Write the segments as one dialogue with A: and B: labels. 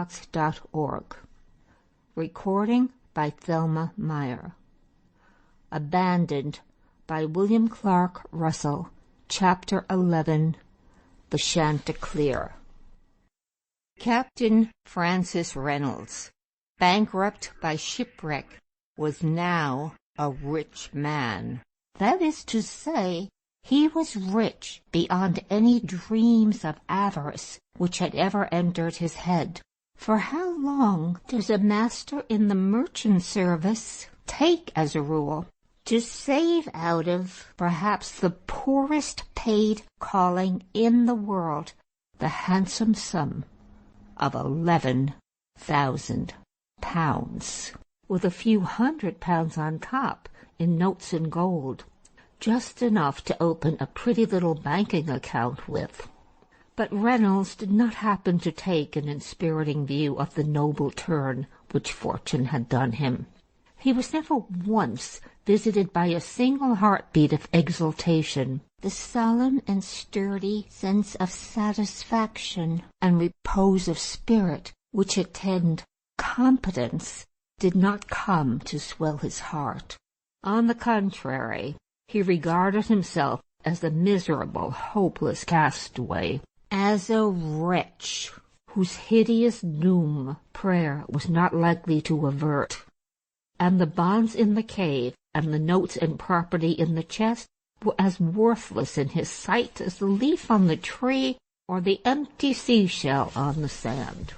A: LibriVox.org. Recording by Thelma Meyer. Abandoned by William Clark Russell. Chapter 11. The Chanticleer. Captain Francis Reynolds, bankrupt by shipwreck, was now a rich man. That is to say, he was rich beyond any dreams of avarice which had ever entered his head. For how long does a master in the merchant service take as a rule to save out of perhaps the poorest paid calling in the world the handsome sum of £11,000, with a few £100 on top in notes and gold, just enough to open a pretty little banking account with? But Reynolds did not happen to take an inspiriting view of the noble turn which fortune had done him. He was never once visited by a single heartbeat of exultation. The solemn and sturdy sense of satisfaction and repose of spirit which attend competence did not come to swell his heart. On the contrary, he regarded himself as a miserable, hopeless castaway, as a wretch whose hideous doom prayer was not likely to avert. And the bonds in the cave and the notes and property in the chest were as worthless in his sight as the leaf on the tree or the empty seashell on the sand.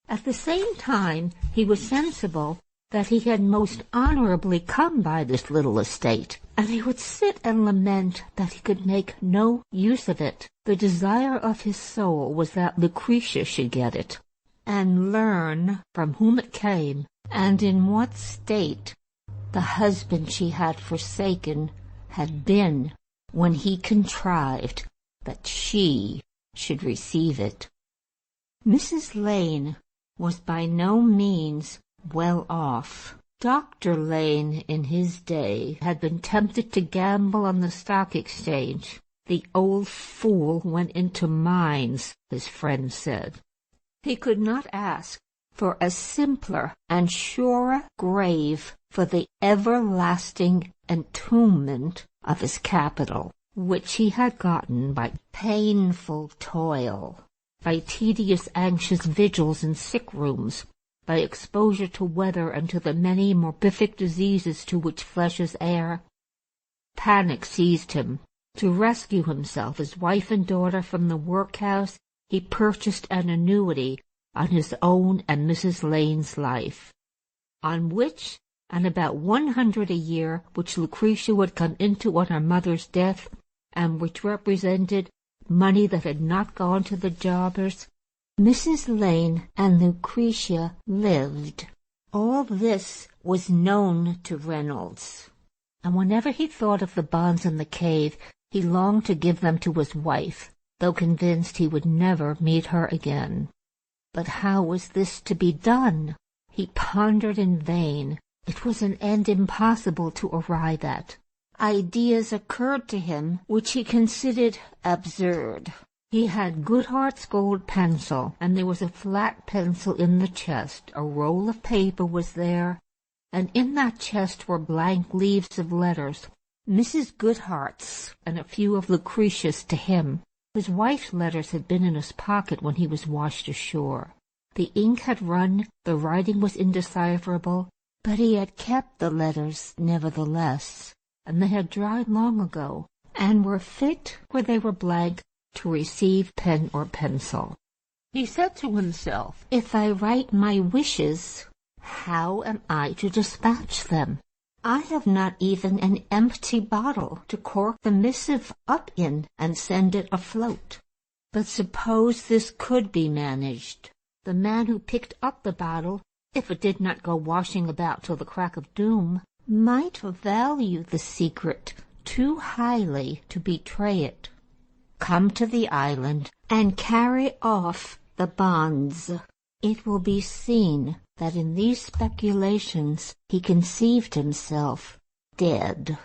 A: At the same time, he was sensible that he had most honorably come by this little estate, and he would sit and lament that he could make no use of it. The desire of his soul was that Lucretia should get it, and learn from whom it came, and in what state the husband she had forsaken had been when he contrived that she should receive it. Mrs. Lane was by no means well off. Dr. Lane in his day had been tempted to gamble on the stock exchange. The old fool went into mines, his friend said. He could not ask for a simpler and surer grave for the everlasting entombment of his capital, which he had gotten by painful toil, by tedious anxious vigils in sick rooms, by exposure to weather and to the many morbific diseases to which flesh is heir. Panic seized him. To rescue himself, his wife and daughter from the workhouse, he purchased an annuity on his own and Mrs. Lane's life, on which, and about 100 a year, which Lucretia would come into on her mother's death, and which represented money that had not gone to the jobbers, Mrs. Lane and Lucretia lived. All this was known to Reynolds, and whenever he thought of the bonds in the cave, he longed to give them to his wife, though convinced he would never meet her again. But how was this to be done? He pondered in vain. It was an end impossible to arrive at. Ideas occurred to him which he considered absurd. He had Goodhart's gold pencil, and there was a flat pencil in the chest. A roll of paper was there, and in that chest were blank leaves of letters, Mrs. Goodhart's and a few of Lucretia's to him. His wife's letters had been in his pocket when he was washed ashore. The ink had run, the writing was indecipherable, but he had kept the letters nevertheless, and they had dried long ago, and were fit, where they were blank, to receive pen or pencil. He said to himself, "If I write my wishes, how am I to dispatch them? I have not even an empty bottle to cork the missive up in and send it afloat. But suppose this could be managed. The man who picked up the bottle, if it did not go washing about till the crack of doom, might value the secret too highly to betray it. Come to the island and carry off the bonds." It will be seen that in these speculations he conceived himself dead.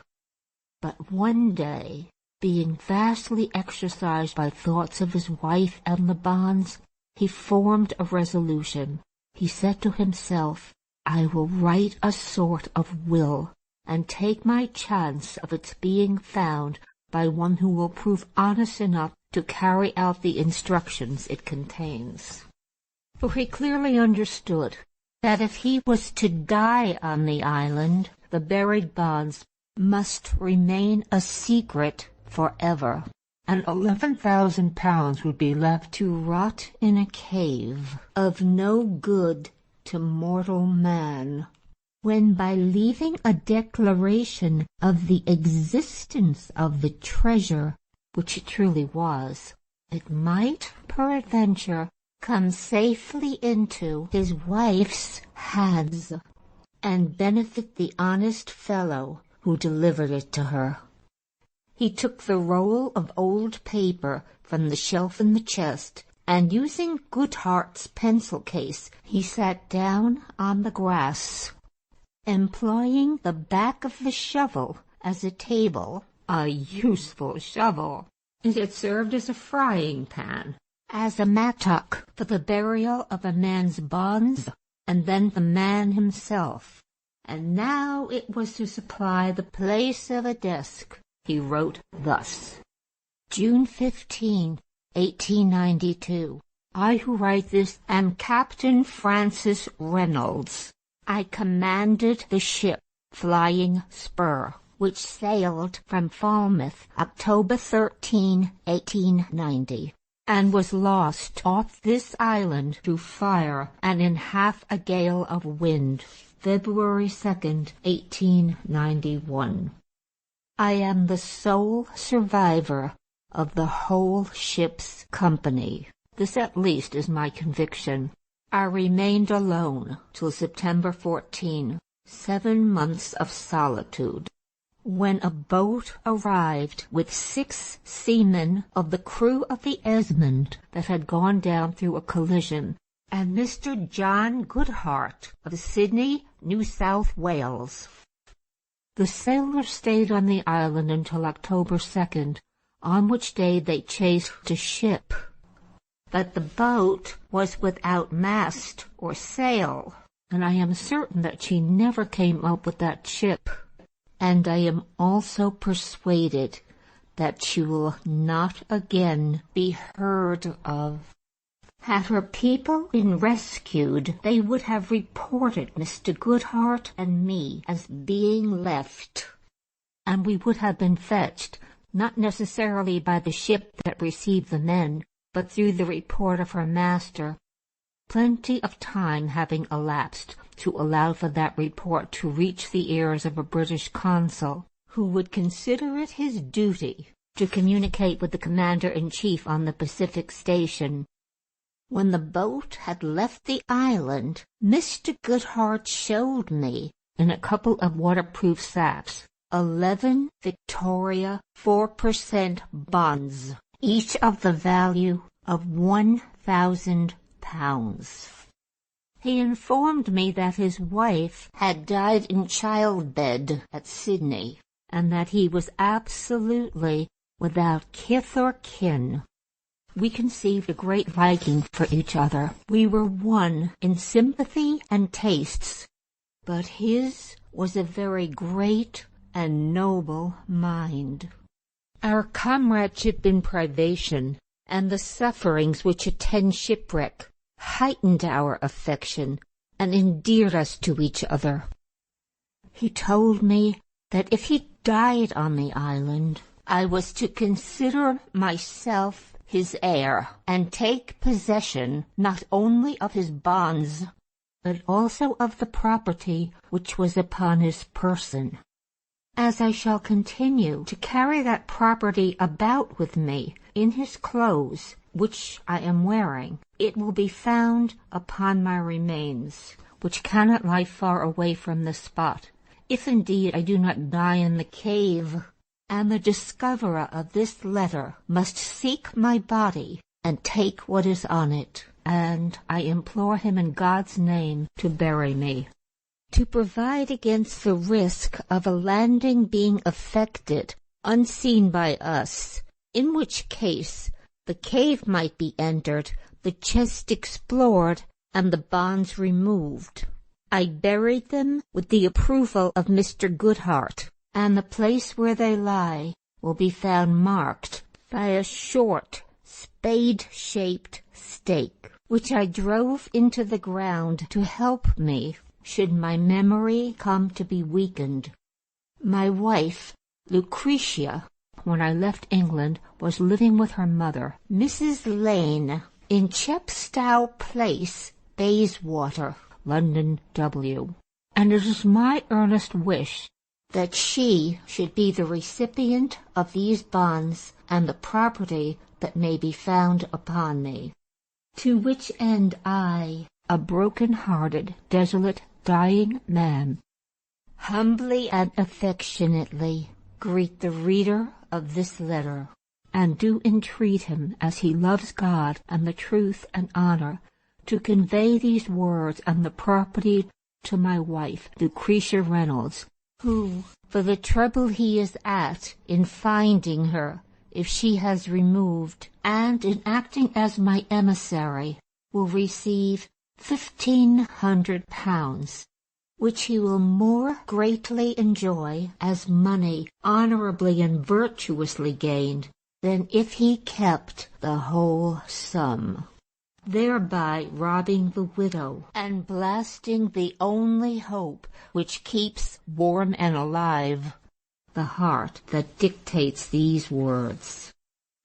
A: But one day, being vastly exercised by thoughts of his wife and the bonds, he formed a resolution. He said to himself, "I will write a sort of will, and take my chance of its being found by one who will prove honest enough to carry out the instructions it contains." For he clearly understood that if he was to die on the island, the buried bonds must remain a secret forever, and £11,000 would be left to rot in a cave of no good to mortal man, when by leaving a declaration of the existence of the treasure, which it truly was, it might peradventure come safely into his wife's hands, and benefit the honest fellow who delivered it to her. He took the roll of old paper from the shelf in the chest, and using Goodhart's pencil case, he sat down on the grass, employing the back of the shovel as a table, a useful shovel. It had served as a frying pan, as a mattock for the burial of a man's bonds, and then the man himself. And now it was to supply the place of a desk. He wrote thus: June 15, 1892. I who write this am Captain Francis Reynolds. I commanded the ship Flying Spur, which sailed from Falmouth October 13, 1890, and was lost off this island through fire and in half a gale of wind, February 2nd, 1891. I am the sole survivor of the whole ship's company. This at least is my conviction. I remained alone till September 14, 7 months of solitude, when a boat arrived with 6 seamen of the crew of the Esmond that had gone down through a collision, and Mr. John Goodhart of Sydney, New South Wales. The sailors stayed on the island until October 2nd, on which day they chased a ship. But the boat was without mast or sail, and I am certain that she never came up with that ship. And I am also persuaded that she will not again be heard of. Had her people been rescued, they would have reported Mr. Goodhart and me as being left, and we would have been fetched, not necessarily by the ship that received the men, but through the report of her master, plenty of time having elapsed to allow for that report to reach the ears of a British consul, who would consider it his duty to communicate with the commander-in-chief on the Pacific station. When the boat had left the island, Mr. Goodhart showed me, in a couple of waterproof sacks, 11 Victoria 4% bonds, each of the value of £1,000. He informed me that his wife had died in childbed at Sydney, and that he was absolutely without kith or kin. We conceived a great liking for each other. We were one in sympathy and tastes, but his was a very great and noble mind. Our comradeship in privation and the sufferings which attend shipwreck heightened our affection and endeared us to each other. He told me that if he died on the island, I was to consider myself his heir, and take possession not only of his bonds, but also of the property which was upon his person. As I shall continue to carry that property about with me in his clothes, which I am wearing, it will be found upon my remains, which cannot lie far away from the spot, if indeed I do not die in the cave. And the discoverer of this letter must seek my body and take what is on it, and I implore him in God's name to bury me. To provide against the risk of a landing being effected unseen by us, in which case The cave might be entered, the chest explored, and the bonds removed. I buried them with the approval of Mr. Goodhart, and the place where they lie will be found marked by a short, spade-shaped stake, which I drove into the ground to help me should my memory come to be weakened. My wife, Lucretia, when I left England, was living with her mother, Mrs. Lane, in Chepstow Place, Bayswater, London, W. And it is my earnest wish that she should be the recipient of these bonds and the property that may be found upon me. To which end I, a broken-hearted, desolate, dying man, humbly and affectionately greet the reader of this letter, and do entreat him, as he loves God and the truth and honor, to convey these words and the property to my wife, Lucretia Reynolds, who, for the trouble he is at in finding her, if she has removed, and in acting as my emissary, will receive £1,500, which he will more greatly enjoy as money honorably and virtuously gained than if he kept the whole sum, thereby robbing the widow and blasting the only hope which keeps warm and alive the heart that dictates these words.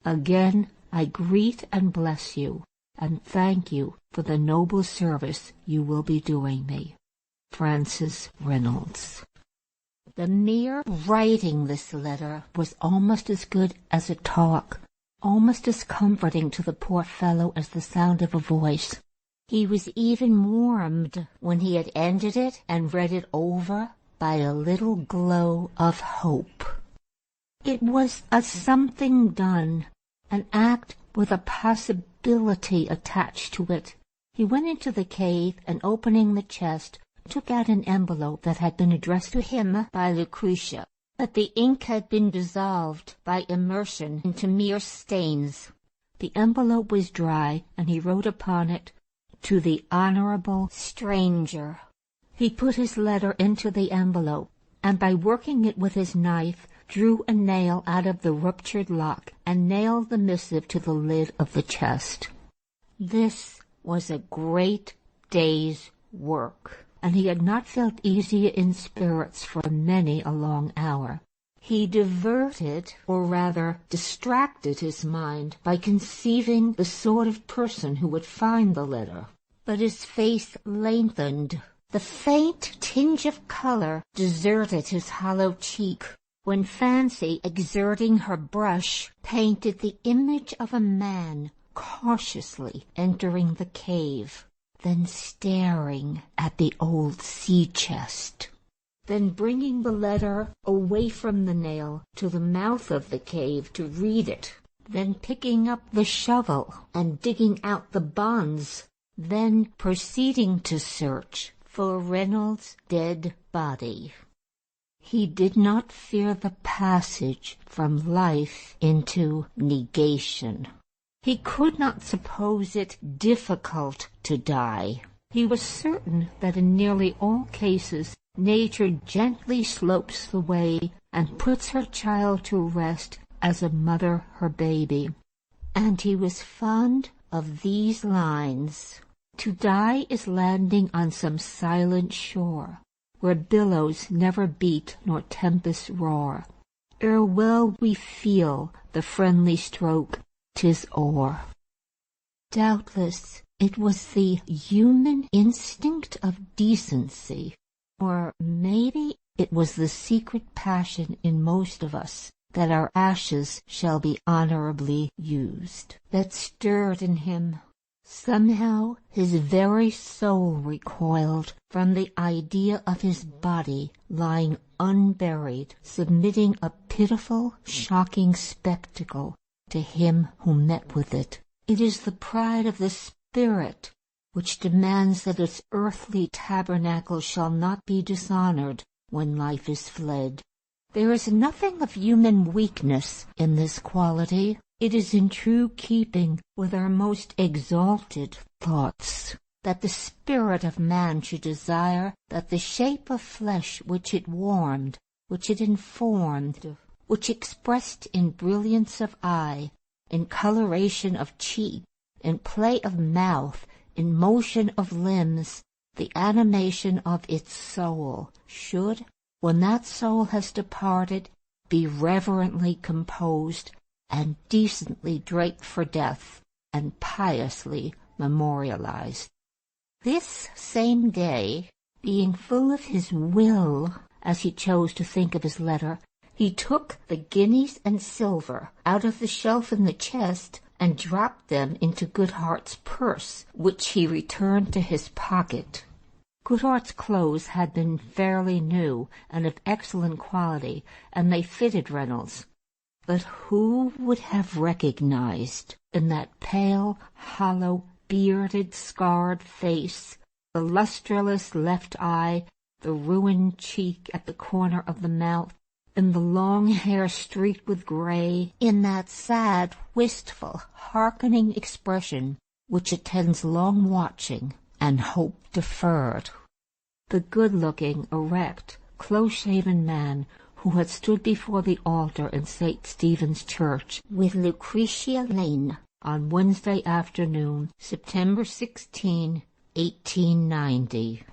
A: Again I greet and bless you, and thank you for the noble service you will be doing me. Francis Reynolds. The mere writing this letter was almost as good as a talk, almost as comforting to the poor fellow as the sound of a voice. He was even warmed when he had ended it and read it over by a little glow of hope. It was a something done, an act with a possibility attached to it. He went into the cave and, opening the chest, took out an envelope that had been addressed to him by Lucretia, but the ink had been dissolved by immersion into mere stains. The envelope was dry, and he wrote upon it, "To the Honorable Stranger." He put his letter into the envelope, and by working it with his knife, drew a nail out of the ruptured lock and nailed the missive to the lid of the chest. This was a great day's work, and he had not felt easier in spirits for many a long hour. He diverted, or rather distracted, his mind by conceiving the sort of person who would find the letter. But his face lengthened. The faint tinge of color deserted his hollow cheek, when fancy, exerting her brush, painted the image of a man cautiously entering the cave, then staring at the old sea-chest, then bringing the letter away from the nail to the mouth of the cave to read it, then picking up the shovel and digging out the bonds, then proceeding to search for Reynolds' dead body. He did not fear the passage from life into negation. He could not suppose it difficult to die. He was certain that in nearly all cases nature gently slopes the way and puts her child to rest as a mother her baby. And he was fond of these lines: "To die is landing on some silent shore, where billows never beat nor tempests roar. Ere well we feel the friendly stroke, 'tis o'er." Doubtless it was the human instinct of decency, or maybe it was the secret passion in most of us that our ashes shall be honorably used, that stirred in him. Somehow his very soul recoiled from the idea of his body lying unburied, submitting a pitiful, shocking spectacle to him who met with it. It is the pride of the spirit which demands that its earthly tabernacle shall not be dishonored when life is fled. There is nothing of human weakness in this quality. It is in true keeping with our most exalted thoughts that the spirit of man should desire that the shape of flesh which it warmed, which it informed, which expressed in brilliance of eye, in coloration of cheek, in play of mouth, in motion of limbs, the animation of its soul, should, when that soul has departed, be reverently composed, and decently draped for death, and piously memorialized. This same day, being full of his will, as he chose to think of his letter, he took the guineas and silver out of the shelf in the chest and dropped them into Goodhart's purse, which he returned to his pocket. Goodhart's clothes had been fairly new and of excellent quality, and they fitted Reynolds. But who would have recognized in that pale, hollow, bearded, scarred face, the lustreless left eye, the ruined cheek at the corner of the mouth, in the long hair streaked with gray, in that sad, wistful, hearkening expression which attends long watching and hope deferred? The good-looking, erect, close-shaven man who had stood before the altar in St. Stephen's Church with Lucretia Lane on Wednesday afternoon, September 16, 1890.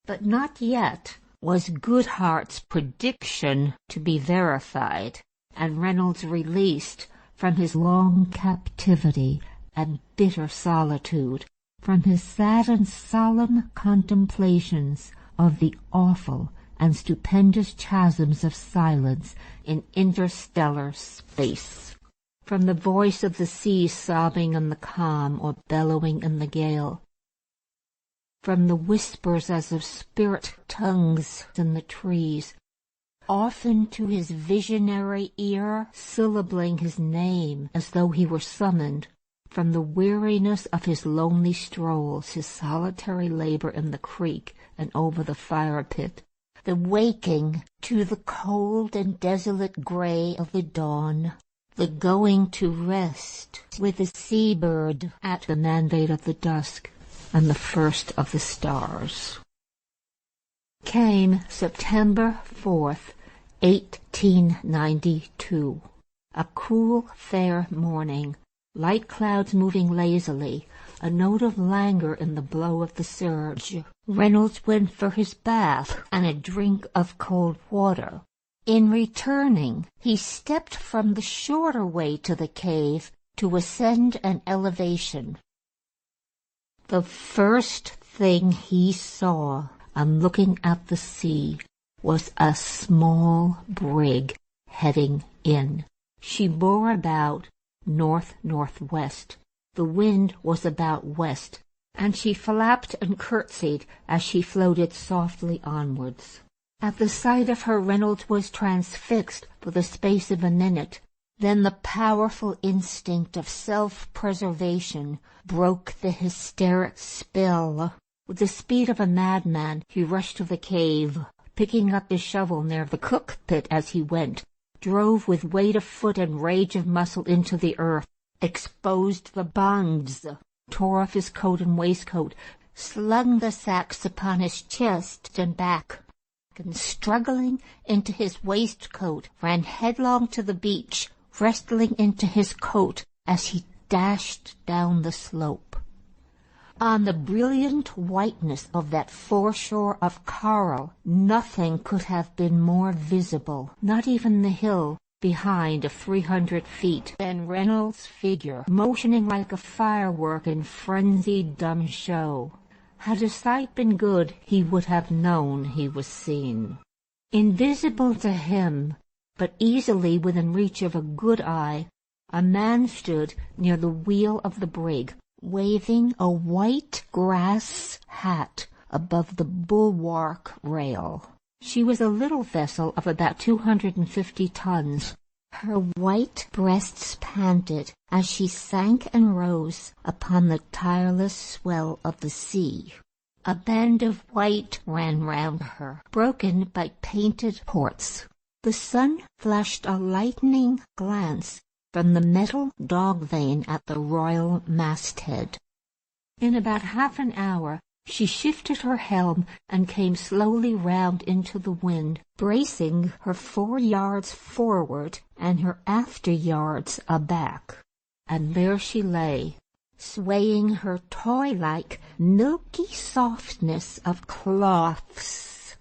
A: But not yet was Goodhart's prediction to be verified, and Reynolds released from his long captivity and bitter solitude, from his sad and solemn contemplations of the awful and stupendous chasms of silence in interstellar space, from the voice of the sea sobbing in the calm or bellowing in the gale, from the whispers as of spirit tongues in the trees, often to his visionary ear syllabling his name as though he were summoned, from the weariness of his lonely strolls, his solitary labor in the creek and over the fire-pit, the waking to the cold and desolate gray of the dawn, the going to rest with the sea-bird at the mandate of the dusk and the first of the stars. Came September 4th, 1892, a cool, fair morning, light clouds moving lazily, a note of languor in the blow of the surge. Reynolds went for his bath and a drink of cold water. In returning, he stepped from the shorter way to the cave to ascend an elevation. The first thing he saw on looking at the sea was a small brig heading in. She bore about north-northwest. The wind was about west, and she flapped and curtsied as she floated softly onwards. At the sight of her, Reynolds was transfixed for the space of a minute. Then the powerful instinct of self-preservation broke the hysteric spell. With the speed of a madman, he rushed to the cave, picking up his shovel near the cook-pit as he went, drove with weight of foot and rage of muscle into the earth, exposed the bungs, tore off his coat and waistcoat, slung the sacks upon his chest and back, and struggling into his waistcoat, ran headlong to the beach, wrestling into his coat as he dashed down the slope. On the brilliant whiteness of that foreshore of coral, nothing could have been more visible, not even the hill behind of 300 feet, than Reynolds' figure, motioning like a firework in frenzied dumb show. Had the sight been good, he would have known he was seen. Invisible to him, but easily within reach of a good eye, a man stood near the wheel of the brig, waving a white grass hat above the bulwark rail. She was a little vessel of about 250 tons. Her white breasts panted as she sank and rose upon the tireless swell of the sea. A band of white ran round her, broken by painted ports. The sun flashed a lightning glance from the metal dog vane at the royal masthead. In about half an hour she shifted her helm and came slowly round into the wind, bracing her 4 yards forward and her after yards aback. And there she lay, swaying her toy-like milky softness of cloths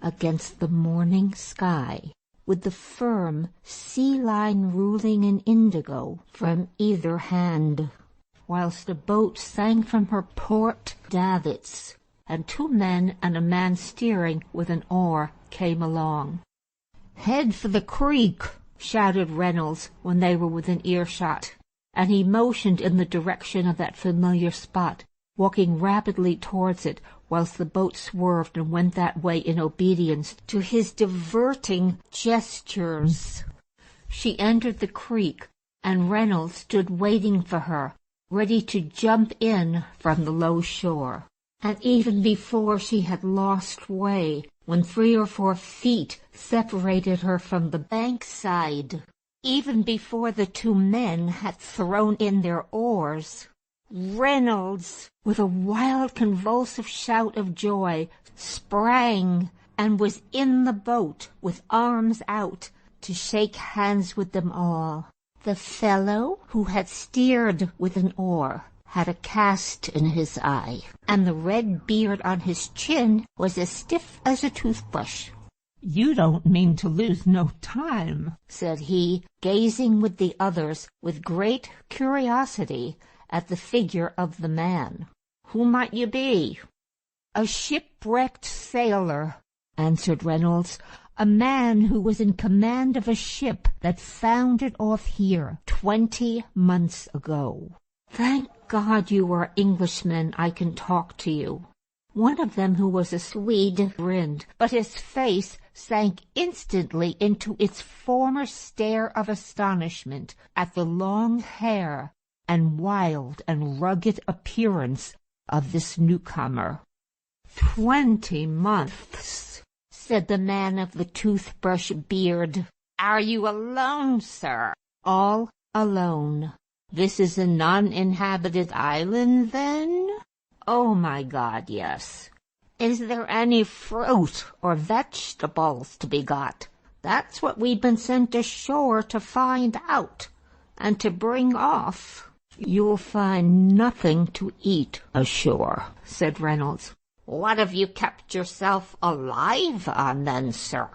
A: against the morning sky, with the firm sea line ruling in indigo from either hand, whilst the boat sang from her port davits, and 2 men and a man steering with an oar came along. "Head for the creek," shouted Reynolds when they were within earshot, and he motioned in the direction of that familiar spot, walking rapidly towards it, whilst the boat swerved and went that way in obedience to his diverting gestures. She entered the creek, and Reynolds stood waiting for her, ready to jump in from the low shore. And even before she had lost way, when 3 or 4 feet separated her from the bankside, even before the 2 men had thrown in their oars, Reynolds, with a wild convulsive shout of joy, sprang and was in the boat with arms out to shake hands with them all. The fellow who had steered with an oar had a cast in his eye, and the red beard on his chin was as stiff as a toothbrush.
B: "You don't mean to lose no time,"
A: said he, gazing with the others with great curiosity at the figure of the man. "Who might you be?" "A shipwrecked sailor," answered Reynolds. "A man who was in command of a ship that foundered off here 20 months ago." "Thank God you are Englishmen, I can talk to you." One of them, who was a Swede, grinned, but his face sank instantly into its former stare of astonishment at the long hair and wild and rugged appearance of this newcomer. 20 months, said the man of the toothbrush beard. "Are you alone, sir?" "All alone." "This is a non-inhabited island, then?" "Oh, my God, yes." "Is there any fruit or vegetables to be got?" "That's what we've been sent ashore to find out, and to bring off." "You'll find nothing to eat ashore," said Reynolds. "What have you kept yourself alive on, then, sir?"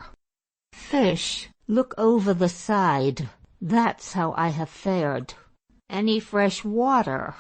A: "Fish. Look over the side. That's how I have fared." "Any fresh water?"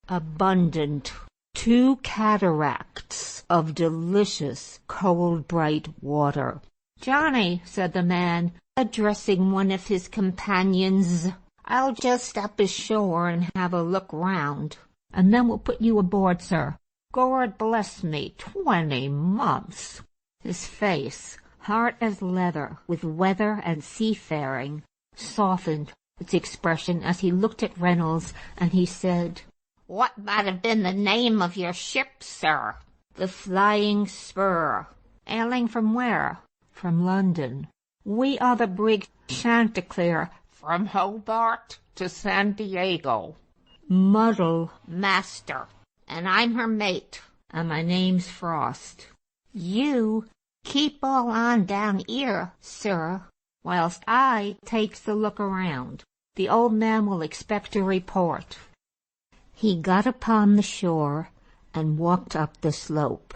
A: "Abundant. 2 cataracts of delicious, cold, bright water." "Johnny," said the man, addressing one of his companions, "I'll just step ashore and have a look round, and then we'll put you aboard, sir." "God bless me, 20 months!" His face, hard as leather with weather and seafaring, softened its expression as he looked at Reynolds, and he said, "What might have been the name of your ship, sir?" "The Flying Spur." "Ailing from where?" "From London." "We are the brig Chanticleer." "From Hobart to San Diego." "Muddle."
B: "Master."
A: "And I'm her mate, and my name's Frost." "You keep all on down 'ere, sir, whilst I takes a look around. The old man will expect a report." He got upon the shore and walked up the slope.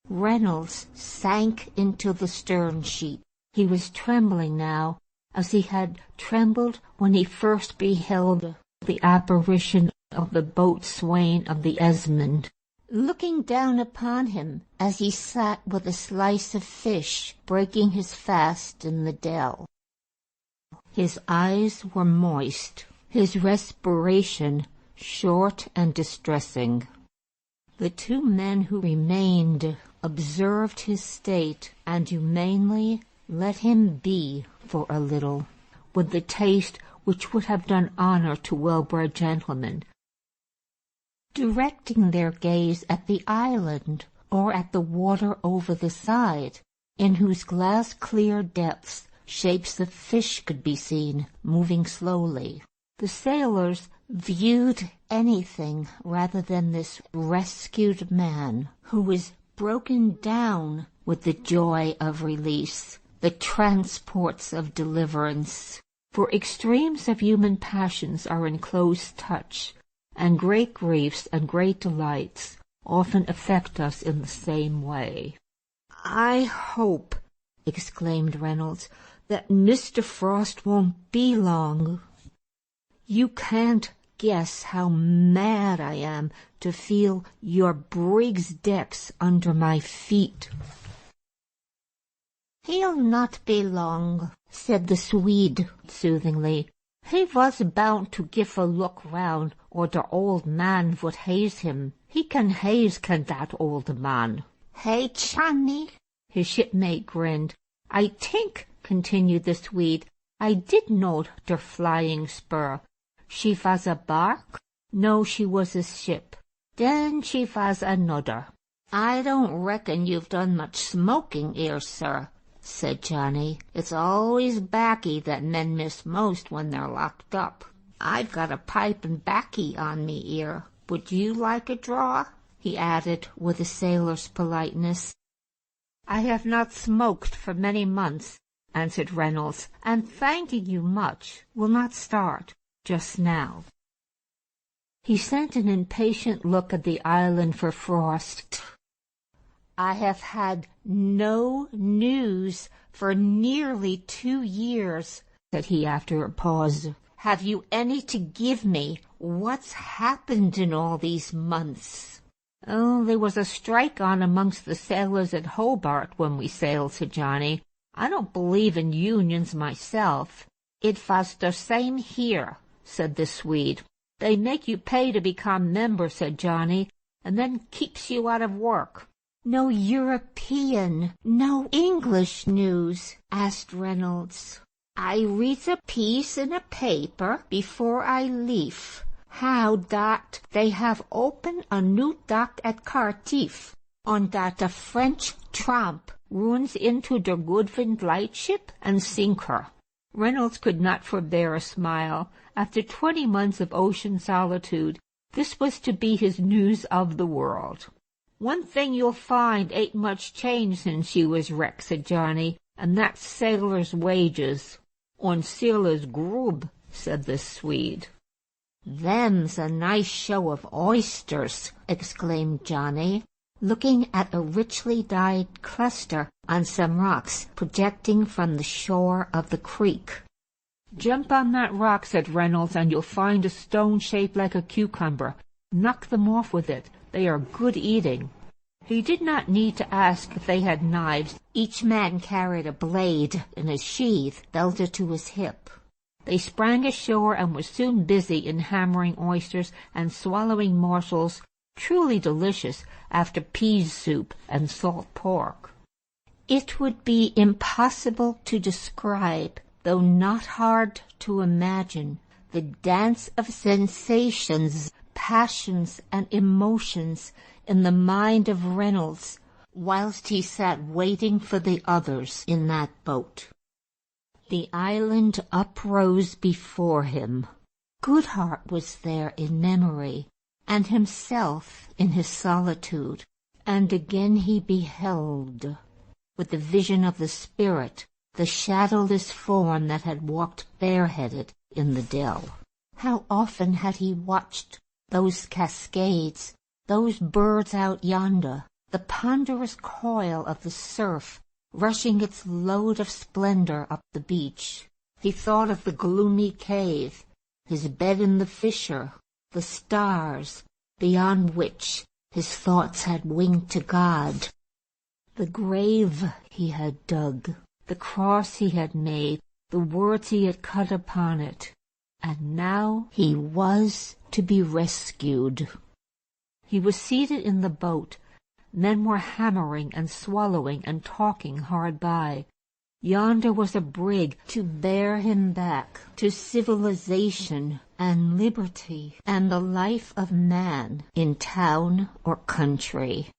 A: Reynolds sank into the stern sheet. He was trembling now, as he had trembled when he first beheld the apparition of the boatswain of the Esmond, looking down upon him as he sat with a slice of fish breaking his fast in the dell. His eyes were moist, his respiration short and distressing. The 2 men who remained observed his state, and humanely let him be for a little, with the taste which would have done honor to well-bred gentlemen, directing their gaze at the island or at the water over the side, in whose glass-clear depths shapes of fish could be seen, moving slowly. The sailors viewed anything rather than this rescued man who was broken down with the joy of release, the transports of deliverance. For extremes of human passions are in close touch, and great griefs and great delights often affect us in the same way. "I hope," exclaimed Reynolds, "that Mr. Frost won't be long. You can't guess how mad I am to feel your brig's decks under my feet." "He'll not be long," said the Swede soothingly. "He was bound to give a look round, or the old man would haze him. He can that old man." "Hey, Johnny?" His shipmate grinned. "I think," continued the Swede, "I did note der flying spur. She was a bark?" "No, she was a ship." "Then she was another." "I don't reckon you've done much smoking 'ere, sir," said Johnny. "It's always baccy that men miss most when they're locked up. I've got a pipe and baccy on me 'ere. Would you like a draw?" he added with a sailor's politeness. "I have not smoked for many months," answered Reynolds, "and thanking you much, will not start just now." He sent an impatient look at the island for Frost. "I have had no news for nearly 2 years, said he after a pause. "Have you any to give me? What's happened in all these months?" "Oh, there was a strike on amongst the sailors at Hobart when we sailed," said Johnny. "I don't believe in unions myself." "It was the same here," said the Swede. "They make you pay to become member," said Johnny, "and then keeps you out of work." "No European, no English news?" asked Reynolds. "I reads a piece in a paper before I leave, how dat they have opened a new dock at Cardiff, on dat a French tramp runs into der Goodwin lightship and sink her." Reynolds could not forbear a smile. After 20 months of ocean solitude, this was to be his news of the world. "One thing you'll find ain't much change since she was wrecked," said Johnny, "and that's sailors' wages." "On sailors' grub," said the Swede. "Them's a nice show of oysters," exclaimed Johnny, looking at a richly dyed cluster on some rocks projecting from the shore of the creek. "Jump on that rock," said Reynolds, "and you'll find a stone shaped like a cucumber. Knock them off with it. They are good eating." He did not need to ask if they had knives. Each man carried a blade in a sheath belted to his hip. They sprang ashore and were soon busy in hammering oysters and swallowing morsels truly delicious after peas soup and salt pork. It would be impossible to describe, though not hard to imagine, the dance of sensations, passions, and emotions in the mind of Reynolds whilst he sat waiting for the others in that boat. The island uprose before him. Goodhart was there in memory, and himself in his solitude, and again he beheld, with the vision of the spirit, the shadowless form that had walked bareheaded in the dell. How often had he watched those cascades, those birds out yonder, the ponderous coil of the surf rushing its load of splendor up the beach. He thought of the gloomy cave, his bed in the fissure, the stars, beyond which his thoughts had winked to God, the grave he had dug, the cross he had made, the words he had cut upon it, and now he was to be rescued. He was seated in the boat. Men were hammering and swallowing and talking hard by. Yonder was a brig to bear him back to civilization and liberty and the life of man in town or country.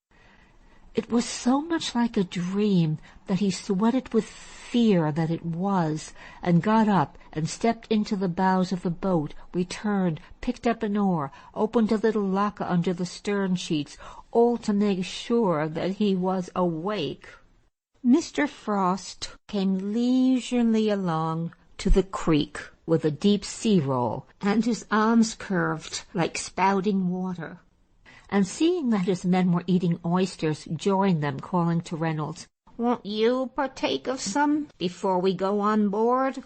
A: It was so much like a dream that he sweated with fear that it was, and got up and stepped into the bows of the boat, returned, picked up an oar, opened a little locker under the stern sheets, all to make sure that he was awake. Mr. Frost came leisurely along to the creek with a deep sea roll, and his arms curved like spouting water, and seeing that his men were eating oysters, joined them, calling to Reynolds, "Won't you partake of some before we go on board?"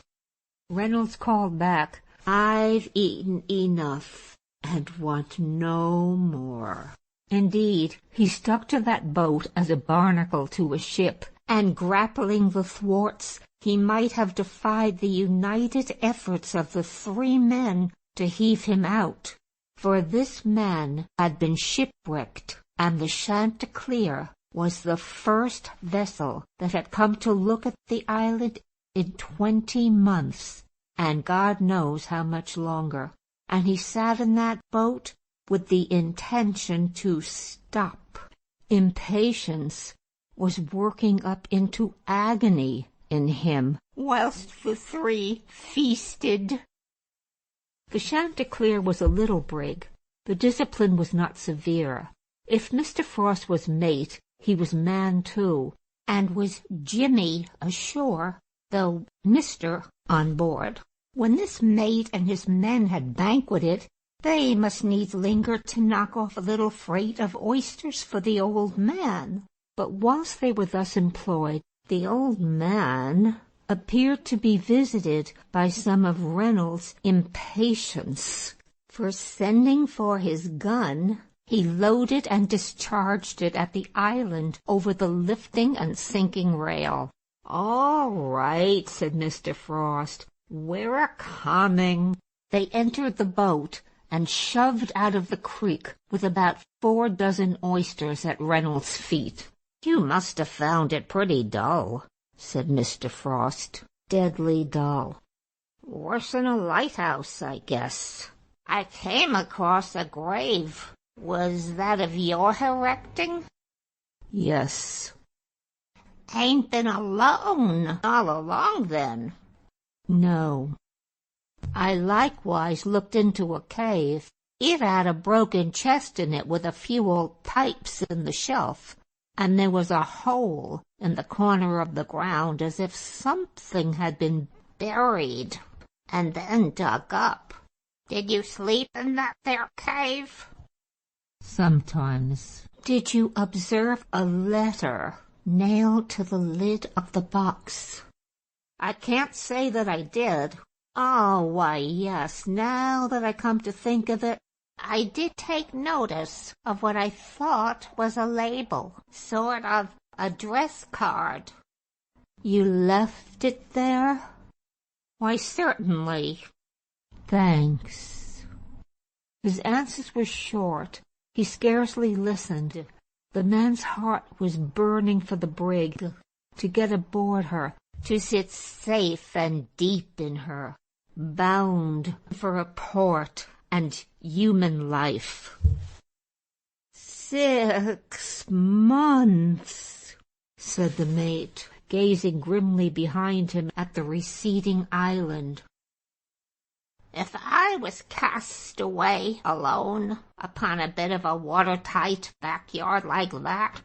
A: Reynolds called back, "I've eaten enough, and want no more." Indeed, he stuck to that boat as a barnacle to a ship, and grappling the thwarts, he might have defied the united efforts of the 3 men to heave him out. For this man had been shipwrecked, and the Chanticleer was the first vessel that had come to look at the island in 20 months, and God knows how much longer. And he sat in that boat with the intention to stop. Impatience was working up into agony in him, whilst the 3 feasted. The Chanticleer was a little brig. The discipline was not severe. If Mr. Frost was mate, he was man too, and was Jimmy ashore, though Mr. on board. When this mate and his men had banqueted, they must needs linger to knock off a little freight of oysters for the old man. But whilst they were thus employed, the old man appeared to be visited by some of Reynolds' impatience. For sending for his gun, he loaded and discharged it at the island over the lifting and sinking rail. "All right," said Mr. Frost, "we're a-coming." They entered the boat and shoved out of the creek with about 4 dozen oysters at Reynolds' feet. "You must have found it pretty dull," said Mr. Frost. "Deadly dull. Worse'n a lighthouse, I guess. I came across a grave. Was that of your erecting?" "Yes." "Ain't been alone all along, then?" "No. I likewise looked into a cave. It had a broken chest in it with a few old pipes in the shelf, and there was a hole in the corner of the ground as if something had been buried and then dug up. Did you sleep in that there cave?"
B: "Sometimes."
A: "Did you observe a letter nailed to the lid of the box?" "I can't say that I did." "Oh, why, yes, now that I come to think of it, I did take notice of what I thought was a label, sort of address card." "You left it there?" "Why, certainly." "Thanks." His answers were short. He scarcely listened. The man's heart was burning for the brig, to get aboard her, to sit safe and deep in her, bound for a port and human life. 6 months, said the mate, gazing grimly behind him at the receding island.
C: If I was cast away alone upon a bit of a watertight backyard like that,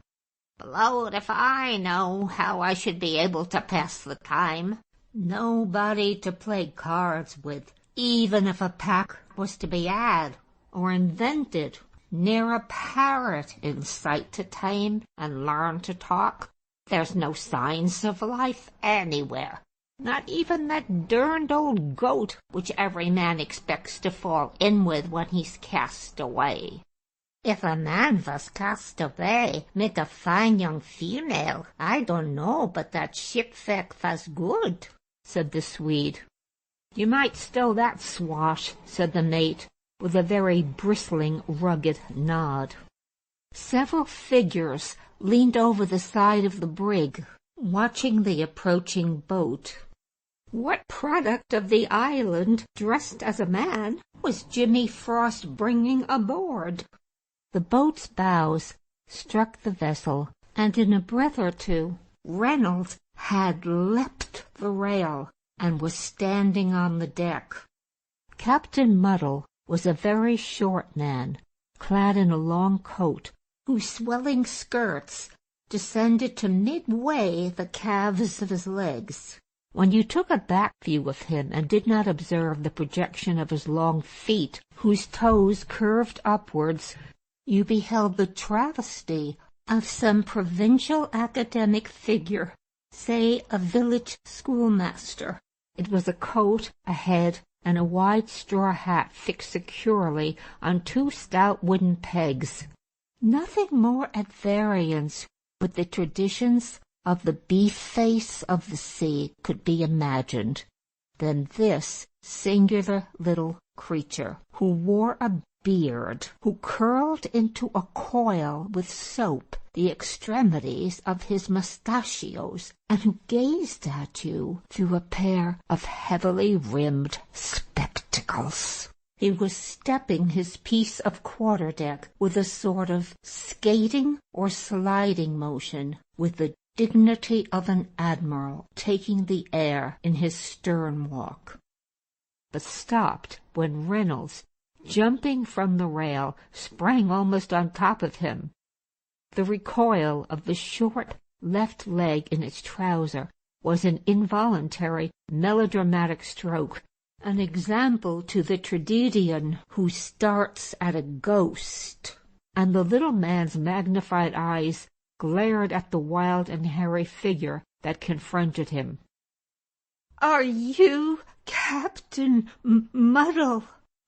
C: blowed if I know how I should be able to pass the time. Nobody to play cards with, even if a pack was to be had or invented, ne'er a parrot in sight to tame and learn to talk. There's no signs of life anywhere. Not even that derned old goat which every man expects to fall in with when he's cast away. If a man was cast away with a fine young female, I don't know but that shipwreck was good, said the Swede.
A: You might stow that swash, said the mate, with a very bristling, rugged nod. Several figures leaned over the side of the brig, watching the approaching boat. What product of the island, dressed as a man, was Jimmy Frost bringing aboard? The boat's bows struck the vessel and in a breath or two Reynolds had leapt the rail and was standing on the deck. Captain Muddle was a very short man, clad in a long coat, whose swelling skirts descended to midway the calves of his legs. When you took a back view of him and did not observe the projection of his long feet, whose toes curved upwards, you beheld the travesty of some provincial academic figure, say a village schoolmaster. It was a coat, a head, and a wide straw hat fixed securely on two stout wooden pegs. Nothing more at variance with the traditions of the beef-face of the sea could be imagined than this singular little creature, who wore a beard, who curled into a coil with soap the extremities of his mustachios, and who gazed at you through a pair of heavily rimmed spectacles. He was stepping his piece of quarter-deck with a sort of skating or sliding motion, with the dignity of an admiral taking the air in his stern walk, but stopped when Reynolds, jumping from the rail, sprang almost on top of him. The recoil of the short left leg in its trouser was an involuntary melodramatic stroke, an example to the tragedian who starts at a ghost, and the little man's magnified eyes glared at the wild and hairy figure that confronted him.
B: "Are you Captain Muddle?"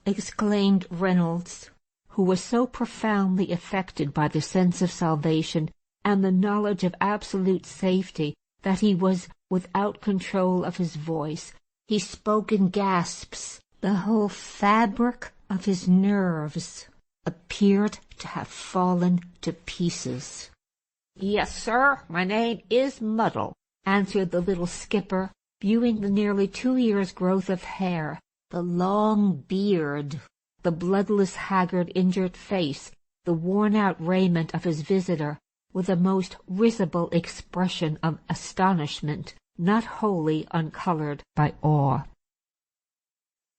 A: exclaimed Reynolds, who was so profoundly affected by the sense of salvation and the knowledge of absolute safety that he was without control of his voice. He spoke in gasps. The whole fabric of his nerves appeared to have fallen to pieces.
C: "Yes, sir, my name is Muddle,"
A: answered the little skipper, viewing the nearly 2 years' growth of hair, the long beard, the bloodless, haggard, injured face, the worn-out raiment of his visitor, with a most risible expression of astonishment, not wholly uncolored by awe.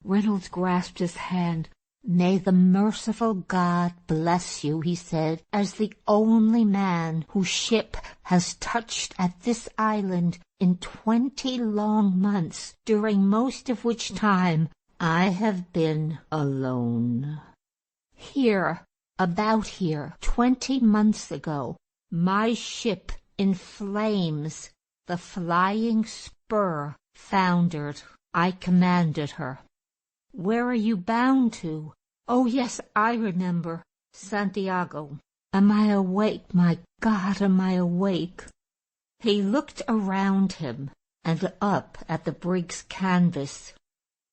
A: Reynolds grasped his hand. "May the merciful God bless you," he said, "as the only man whose ship has touched at this island in 20 long months, during most of which time I have been alone. Here, about here, 20 months ago, my ship in flames, the Flying Spur, foundered. I commanded her." "Where are you bound to?" "Oh, yes, I remember. Santiago. Am I awake? My God, am I awake?" He looked around him and up at the brig's canvas.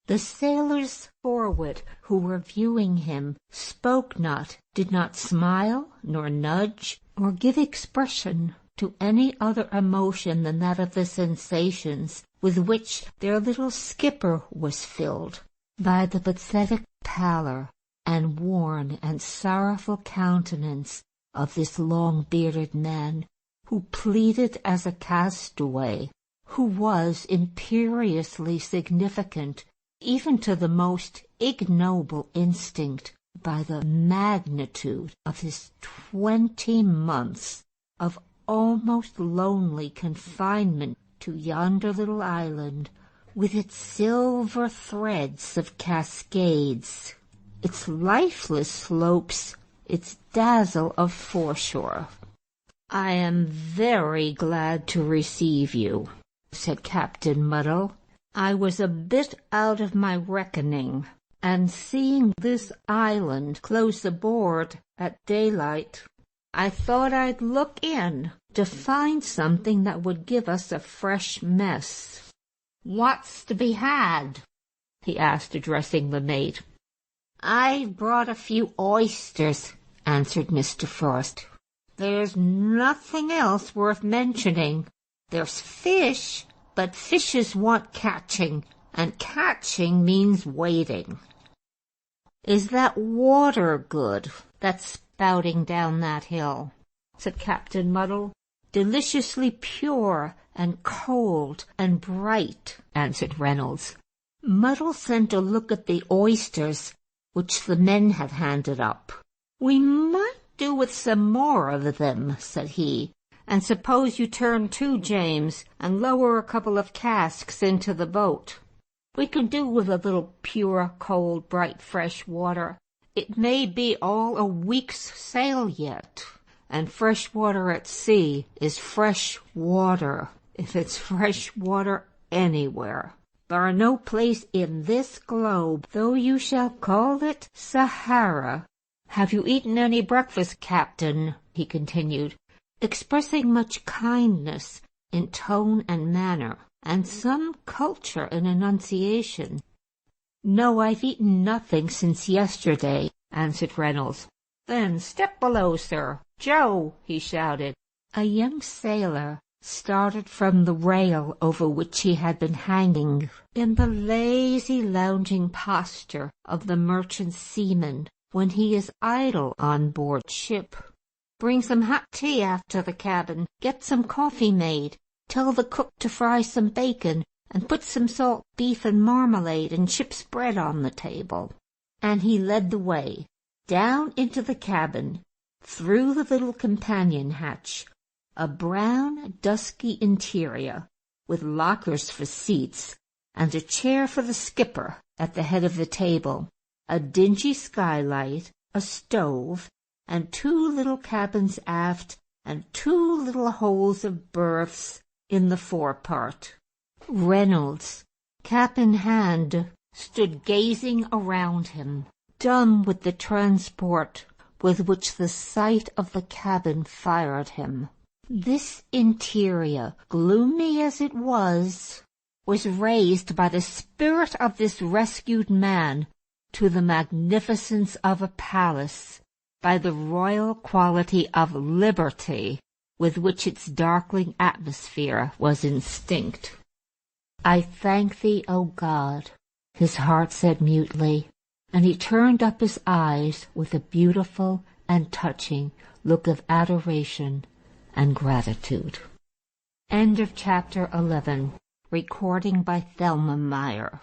A: The sailors forward, who were viewing him, spoke not, did not smile, nor nudge, or give expression to any other emotion than that of the sensations with which their little skipper was filled, by the pathetic pallor and worn and sorrowful countenance of this long-bearded man, who pleaded as a castaway, who was imperiously significant even to the most ignoble instinct by the magnitude of his 20 months of almost lonely confinement to yonder little island, with its silver threads of cascades, its lifeless slopes, its dazzle of foreshore. "I am very glad to receive you," said Captain Muddle. "I was a bit out of my reckoning, and seeing this island close aboard at daylight, I thought I'd look in to find something that would give us a fresh mess." "What's to be had?" he asked, addressing the mate. "I've brought a few oysters," answered Mr. Frost. "There's nothing else worth mentioning. There's fish, but fishes want catching, and catching means waiting." "Is that water good that's spouting down that hill?" said Captain Muddle. deliciously pure and cold and bright," answered Reynolds. Muddle sent a look at the oysters which the men had handed up. "We might do with some more of them," said he. "And suppose you turn to, James, and lower a couple of casks into the boat. We can do with a little pure, cold, bright, fresh water. It may be all a week's sail yet, and fresh water at sea is fresh water, if it's fresh water anywhere. There are no place in this globe, though you shall call it Sahara. Have you eaten any breakfast, Captain?" he continued, expressing much kindness in tone and manner, and some culture in enunciation. "No, I've eaten nothing since yesterday," answered Reynolds. "Then step below, sir. Joe!" he shouted. A young sailor started from the rail over which he had been hanging, in the lazy lounging posture of the merchant seaman when he is idle on board ship. "Bring some hot tea after the cabin. Get some coffee made. Tell the cook to fry some bacon, and put some salt beef and marmalade and ship's bread on the table." And he led the way, down into the cabin, through the little companion hatch, a brown, dusky interior, with lockers for seats, and a chair for the skipper at the head of the table, a dingy skylight, a stove, and 2 little cabins aft, and 2 little holes of berths in the forepart. Reynolds, cap in hand, stood gazing around him, dumb with the transport with which the sight of the cabin fired him. This interior, gloomy as it was raised by the spirit of this rescued man to the magnificence of a palace, by the royal quality of liberty with which its darkling atmosphere was instinct. "I thank thee, O God," his heart said mutely, and he turned up his eyes with a beautiful and touching look of adoration and gratitude. End of chapter 11. Recording by Thelma Meyer.